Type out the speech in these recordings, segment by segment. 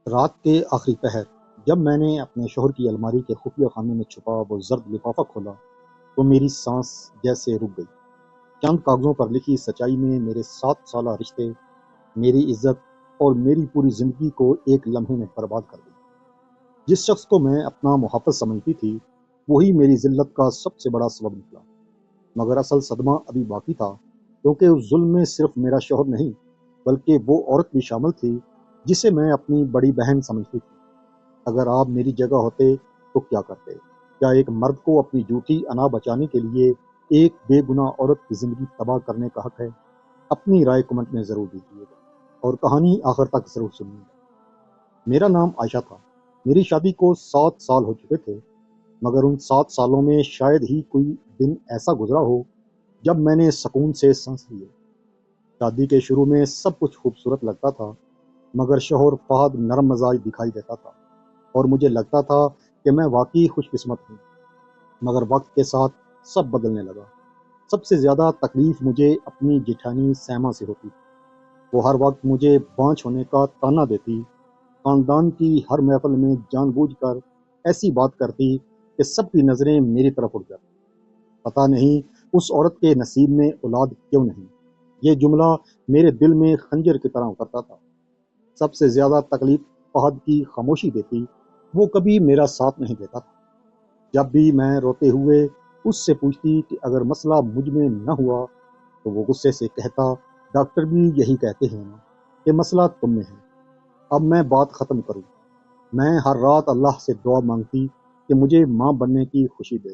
رات کے آخری پہر جب میں نے اپنے شوہر کی الماری کے خفیہ خانے میں چھپا وہ زرد لفافہ کھولا تو میری سانس جیسے رک گئی۔ چند کاغذوں پر لکھی سچائی نے میرے 7 سالہ رشتے، میری عزت اور میری پوری زندگی کو ایک لمحے میں برباد کر دی۔ جس شخص کو میں اپنا محافظ سمجھتی تھی وہی میری ذلت کا سب سے بڑا سبب نکلا۔ مگر اصل صدمہ ابھی باقی تھا، کیونکہ اس ظلم میں صرف میرا شوہر نہیں بلکہ وہ عورت بھی شامل تھی جسے میں اپنی بڑی بہن سمجھتی تھی۔ اگر آپ میری جگہ ہوتے تو کیا کرتے؟ کیا ایک مرد کو اپنی جھوٹی انا بچانے کے لیے ایک بے گناہ عورت کی زندگی تباہ کرنے کا حق ہے؟ اپنی رائے کمنٹ میں ضرور دیجیے گا اور کہانی آخر تک ضرور سنیے گا۔ میرا نام عائشہ تھا۔ میری شادی کو 7 سال ہو چکے تھے، مگر ان 7 سالوں میں شاید ہی کوئی دن ایسا گزرا ہو جب میں نے سکون سے سانس لیے۔ شادی کے شروع میں سب کچھ خوبصورت لگتا تھا، مگر شوہر فہد نرم مزاج دکھائی دیتا تھا اور مجھے لگتا تھا کہ میں واقعی خوش قسمت ہوں۔ مگر وقت کے ساتھ سب بدلنے لگا۔ سب سے زیادہ تکلیف مجھے اپنی جیٹھانی سیما سے ہوتی تھی۔ وہ ہر وقت مجھے بانجھ ہونے کا تانا دیتی، خاندان کی ہر محفل میں جان بوجھ کر ایسی بات کرتی کہ سب کی نظریں میری طرف اٹھ جاتی۔ پتہ نہیں اس عورت کے نصیب میں اولاد کیوں نہیں، یہ جملہ میرے دل میں خنجر کی طرح اترتا تھا۔ سب سے زیادہ تکلیف فہد کی خاموشی دیتی، وہ کبھی میرا ساتھ نہیں دیتا تھا۔ جب بھی میں روتے ہوئے اس سے پوچھتی کہ اگر مسئلہ مجھ میں نہ ہوا تو وہ غصے سے کہتا، ڈاکٹر بھی یہی کہتے ہیں نا کہ مسئلہ تم میں ہے۔ اب میں بات ختم کروں۔ میں ہر رات اللہ سے دعا مانگتی کہ مجھے ماں بننے کی خوشی دے۔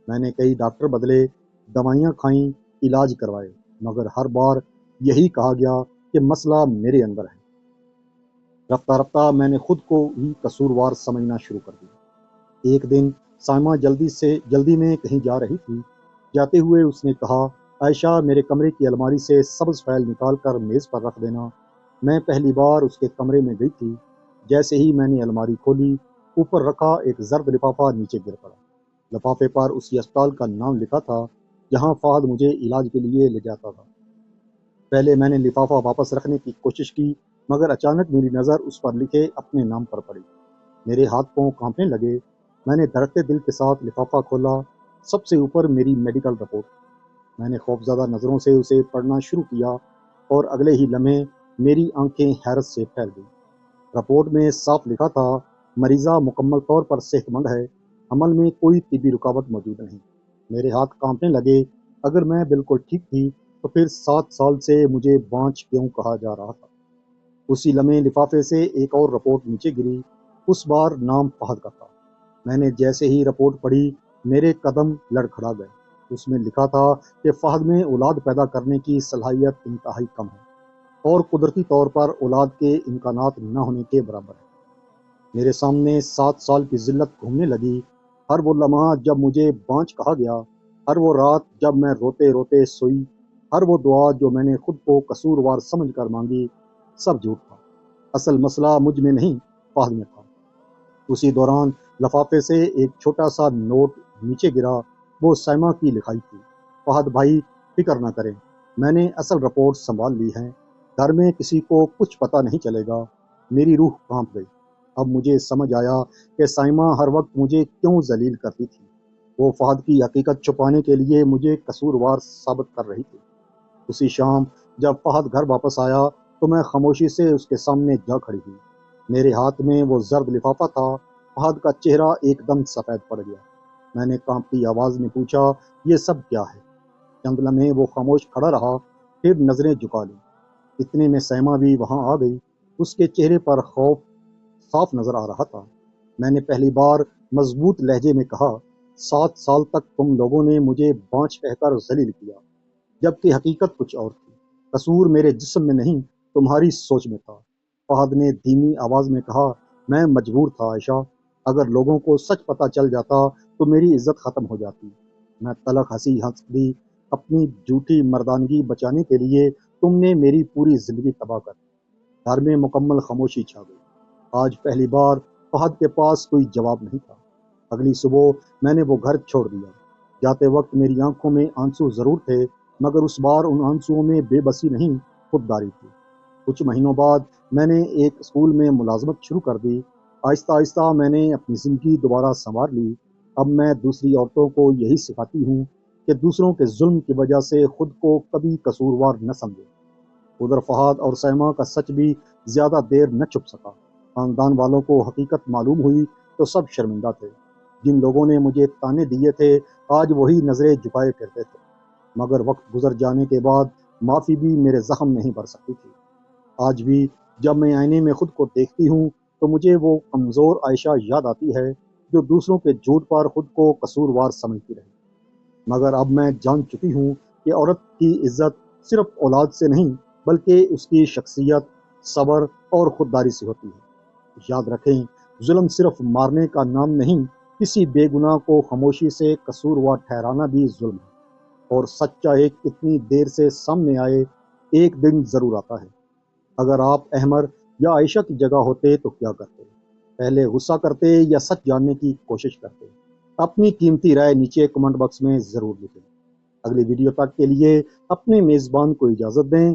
میں نے کئی ڈاکٹر بدلے، دوائیاں کھائیں، علاج کروائے، مگر ہر بار یہی کہا گیا کہ مسئلہ میرے اندر ہے۔ رفتہ رفتہ میں نے خود کو ہی قصوروار سمجھنا شروع کر دیا۔ ایک دن سائمہ جلدی میں کہیں جا رہی تھی۔ جاتے ہوئے اس نے کہا، عائشہ میرے کمرے کی الماری سے سبز فائل نکال کر میز پر رکھ دینا۔ میں پہلی بار اس کے کمرے میں گئی تھی۔ جیسے ہی میں نے الماری کھولی، اوپر رکھا ایک زرد لفافہ نیچے گر پڑا۔ لفافے پر اسی اسپتال کا نام لکھا تھا جہاں فہد مجھے علاج کے لیے لے جاتا تھا۔ پہلے میں نے لفافہ واپس رکھنے کی کوشش کی، مگر اچانک میری نظر اس پر لکھے اپنے نام پر پڑی۔ میرے ہاتھ پاؤں کانپنے لگے۔ میں نے دھڑکتے دل کے ساتھ لفافہ کھولا۔ سب سے اوپر میری میڈیکل رپورٹ۔ میں نے خوفزدہ نظروں سے اسے پڑھنا شروع کیا اور اگلے ہی لمحے میری آنکھیں حیرت سے پھیل گئیں۔ رپورٹ میں صاف لکھا تھا، مریضہ مکمل طور پر صحت مند ہے، عمل میں کوئی طبی رکاوٹ موجود نہیں۔ میرے ہاتھ کانپنے لگے۔ اگر میں بالکل ٹھیک تھی تو پھر 7 سال سے مجھے بانجھ کیوں کہا جا رہا تھا؟ اسی لمحے لفافے سے ایک اور رپورٹ نیچے گری۔ اس بار نام فہد کا تھا۔ میں نے جیسے ہی رپورٹ پڑھی میرے قدم لڑکھڑا گئے۔ اس میں لکھا تھا کہ فہد میں اولاد پیدا کرنے کی صلاحیت انتہائی کم ہے اور قدرتی طور پر اولاد کے امکانات نہ ہونے کے برابر ہے۔ میرے سامنے 7 سال کی ذلت گھومنے لگی۔ ہر وہ لمحہ جب مجھے بانجھ کہا گیا، ہر وہ رات جب میں روتے روتے سوئی، ہر وہ دعا جو میں نے خود کو قصوروار سمجھ کر مانگی، سب جھوٹ تھا۔ اصل مسئلہ مجھ میں نہیں، فہد میں تھا۔ اسی دوران لفافے سے ایک چھوٹا سا نوٹ نیچے گرا۔ وہ سائمہ کی لکھائی تھی، فہد بھائی فکر نہ کریں، میں نے اصل رپورٹ سنبھال لی ہے، گھر میں کسی کو کچھ پتہ نہیں چلے گا۔ میری روح کانپ گئی۔ اب مجھے سمجھ آیا کہ سائمہ ہر وقت مجھے کیوں ذلیل کرتی تھی۔ وہ فہد کی حقیقت چھپانے کے لیے مجھے قصوروار ثابت کر رہی تھی۔ اسی شام جب فہد گھر واپس آیا تو میں خاموشی سے اس کے سامنے جا کھڑی ہوئی۔ میرے ہاتھ میں وہ زرد لفافہ تھا۔ فہد کا چہرہ ایک دم سفید پڑ گیا۔ میں نے کانپتی آواز میں پوچھا، یہ سب کیا ہے؟ چند لمحے وہ خاموش کھڑا رہا، پھر نظریں جھکا لیں۔ اتنے میں سیما بھی وہاں آ گئی۔ اس کے چہرے پر خوف صاف نظر آ رہا تھا۔ میں نے پہلی بار مضبوط لہجے میں کہا، 7 سال تک تم لوگوں نے مجھے بانجھ کہہ کر ذلیل کیا، جبکہ حقیقت کچھ اور تھی۔ قصور میرے جسم میں نہیں، تمہاری سوچ میں تھا۔ فہد نے دھیمی آواز میں کہا، میں مجبور تھا عائشہ، اگر لوگوں کو سچ پتہ چل جاتا تو میری عزت ختم ہو جاتی۔ میں تلخ ہنسی ہنس دی، اپنی جھوٹی مردانگی بچانے کے لیے تم نے میری پوری زندگی تباہ کر دی۔ گھر میں مکمل خاموشی چھا گئی۔ آج پہلی بار فہد کے پاس کوئی جواب نہیں تھا۔ اگلی صبح میں نے وہ گھر چھوڑ دیا۔ جاتے وقت میری آنکھوں میں آنسو ضرور تھے، مگر اس بار ان آنسوؤں میں بے بسی نہیں، خودداری تھی۔ کچھ مہینوں بعد میں نے ایک اسکول میں ملازمت شروع کر دی۔ آہستہ آہستہ میں نے اپنی زندگی دوبارہ سنوار لی۔ اب میں دوسری عورتوں کو یہی سکھاتی ہوں کہ دوسروں کے ظلم کی وجہ سے خود کو کبھی قصوروار نہ سمجھے۔ ادھر فہد اور سیما کا سچ بھی زیادہ دیر نہ چھپ سکا۔ خاندان والوں کو حقیقت معلوم ہوئی تو سب شرمندہ تھے۔ جن لوگوں نے مجھے تانے دیے تھے آج وہی نظریں جھکائے پھرتے تھے، مگر وقت گزر جانے کے بعد معافی بھی میرے زخم نہیں بھر سکتی تھی۔ آج بھی جب میں آئینے میں خود کو دیکھتی ہوں تو مجھے وہ کمزور عائشہ یاد آتی ہے جو دوسروں کے جھوٹ پر خود کو قصوروار سمجھتی رہی۔ مگر اب میں جان چکی ہوں کہ عورت کی عزت صرف اولاد سے نہیں بلکہ اس کی شخصیت، صبر اور خودداری سے ہوتی ہے۔ یاد رکھیں، ظلم صرف مارنے کا نام نہیں، کسی بے گناہ کو خاموشی سے قصوروار ٹھہرانا بھی ظلم ہے۔ اور سچا ایک اتنی دیر سے سامنے آئے، ایک دن ضرور آتا ہے۔ اگر آپ احمر یا عائشہ کی جگہ ہوتے تو کیا کرتے؟ پہلے غصہ کرتے یا سچ جاننے کی کوشش کرتے؟ اپنی قیمتی رائے نیچے کمنٹ باکس میں ضرور لکھیں۔ اگلی ویڈیو تک کے لیے اپنے میزبان کو اجازت دیں۔